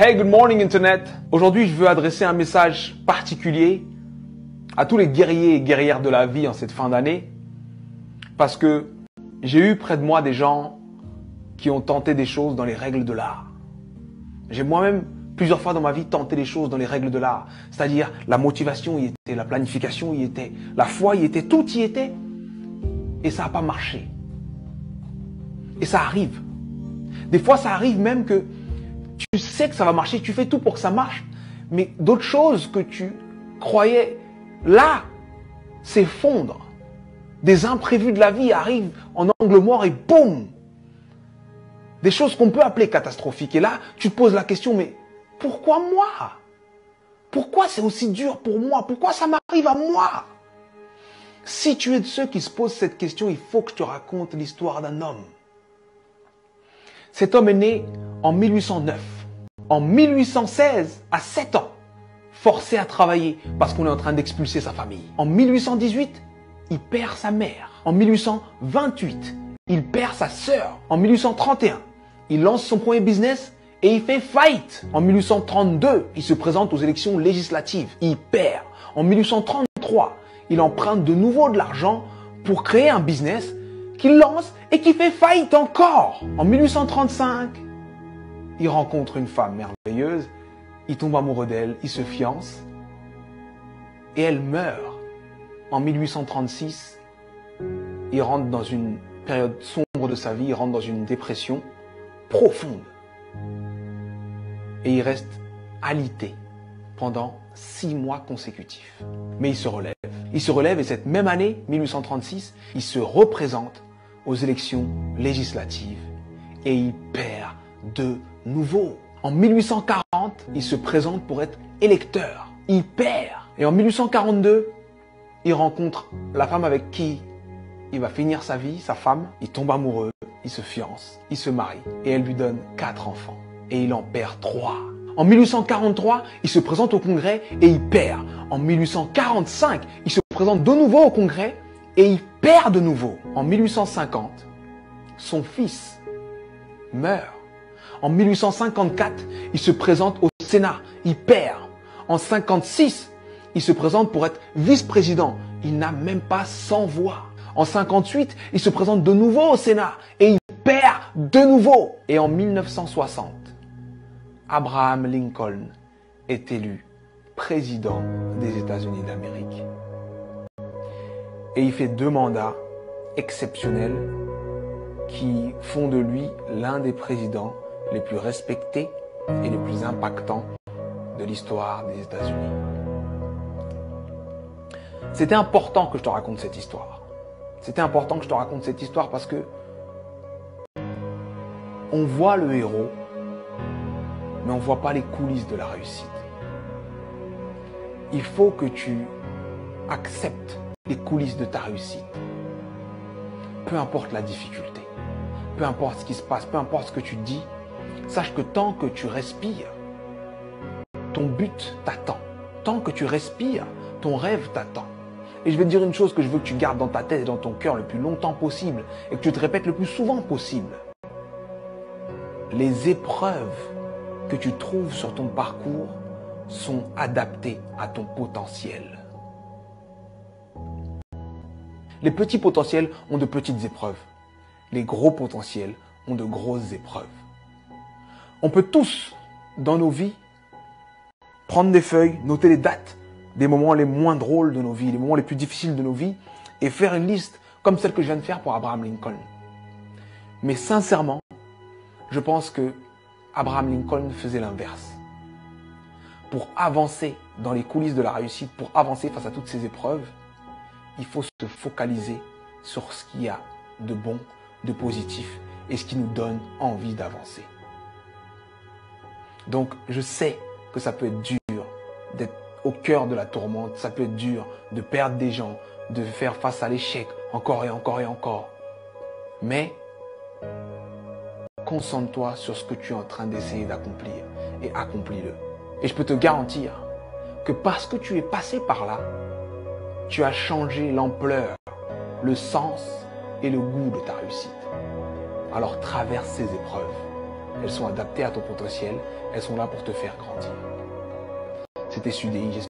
Hey, good morning Internet. Aujourd'hui, je veux adresser un message particulier à tous les guerriers et guerrières de la vie en cette fin d'année. Parce que j'ai eu près de moi des gens qui ont tenté des choses dans les règles de l'art. J'ai moi-même plusieurs fois dans ma vie tenté des choses dans les règles de l'art. C'est-à-dire la motivation y était, la planification y était, la foi y était, tout y était. Et ça n'a pas marché. Et ça arrive. Des fois, ça arrive même que tu sais que ça va marcher, tu fais tout pour que ça marche, mais d'autres choses que tu croyais là s'effondrent. Des imprévus de la vie arrivent en angle mort et boum! Des choses qu'on peut appeler catastrophiques. Et là, tu te poses la question, mais pourquoi moi? Pourquoi c'est aussi dur pour moi? Pourquoi ça m'arrive à moi? Si tu es de ceux qui se posent cette question, il faut que je te raconte l'histoire d'un homme. Cet homme est né en 1809. En 1816, à 7 ans, forcé à travailler parce qu'on est en train d'expulser sa famille. En 1818, il perd sa mère. En 1828, il perd sa sœur. En 1831, il lance son premier business et il fait faillite. En 1832, il se présente aux élections législatives. Il perd. En 1833, il emprunte de nouveau de l'argent pour créer un business qu'il lance et qui fait faillite encore. En 1835, il rencontre une femme merveilleuse, il tombe amoureux d'elle, il se fiance et elle meurt. En 1836, il rentre dans une période sombre de sa vie, il rentre dans une dépression profonde et il reste alité pendant 6 mois consécutifs. Mais il se relève. Il se relève et cette même année, 1836, il se représente aux élections législatives et il perd de nouveau. En 1840, il se présente pour être électeur. Il perd. Et en 1842, il rencontre la femme avec qui il va finir sa vie, sa femme. Il tombe amoureux, il se fiance, il se marie et elle lui donne 4 enfants. Et il en perd 3. En 1843, il se présente au Congrès et il perd. En 1845, il se présente de nouveau au Congrès et il perd de nouveau. En 1850, son fils meurt. En 1854, il se présente au Sénat. Il perd. En 1956, il se présente pour être vice-président. Il n'a même pas 100 voix. En 1958, il se présente de nouveau au Sénat et il perd de nouveau. Et en 1960, Abraham Lincoln est élu président des États-Unis d'Amérique. Et il fait 2 mandats exceptionnels qui font de lui l'un des présidents les plus respectés et les plus impactants de l'histoire des États-Unis. C'était important que je te raconte cette histoire. C'était important que je te raconte cette histoire parce que on voit le héros, mais on ne voit pas les coulisses de la réussite. Il faut que tu acceptes les coulisses de ta réussite. Peu importe la difficulté, peu importe ce qui se passe, peu importe ce que tu dis, sache que tant que tu respires, ton but t'attend. Tant que tu respires, ton rêve t'attend. Et je vais te dire une chose que je veux que tu gardes dans ta tête et dans ton cœur le plus longtemps possible et que tu te répètes le plus souvent possible. Les épreuves que tu trouves sur ton parcours sont adaptées à ton potentiel. Les petits potentiels ont de petites épreuves. Les gros potentiels ont de grosses épreuves. On peut tous, dans nos vies, prendre des feuilles, noter les dates des moments les moins drôles de nos vies, les moments les plus difficiles de nos vies, et faire une liste comme celle que je viens de faire pour Abraham Lincoln. Mais sincèrement, je pense que Abraham Lincoln faisait l'inverse. Pour avancer dans les coulisses de la réussite, pour avancer face à toutes ces épreuves, il faut se focaliser sur ce qu'il y a de bon, de positif et ce qui nous donne envie d'avancer. Donc, je sais que ça peut être dur d'être au cœur de la tourmente, ça peut être dur de perdre des gens, de faire face à l'échec encore et encore et encore. Mais, concentre-toi sur ce que tu es en train d'essayer d'accomplir et accomplis-le. Et je peux te garantir que parce que tu es passé par là, tu as changé l'ampleur, le sens et le goût de ta réussite. Alors traverse ces épreuves elles sont adaptées à ton potentiel, elles sont là pour te faire grandir. C'était Sudei,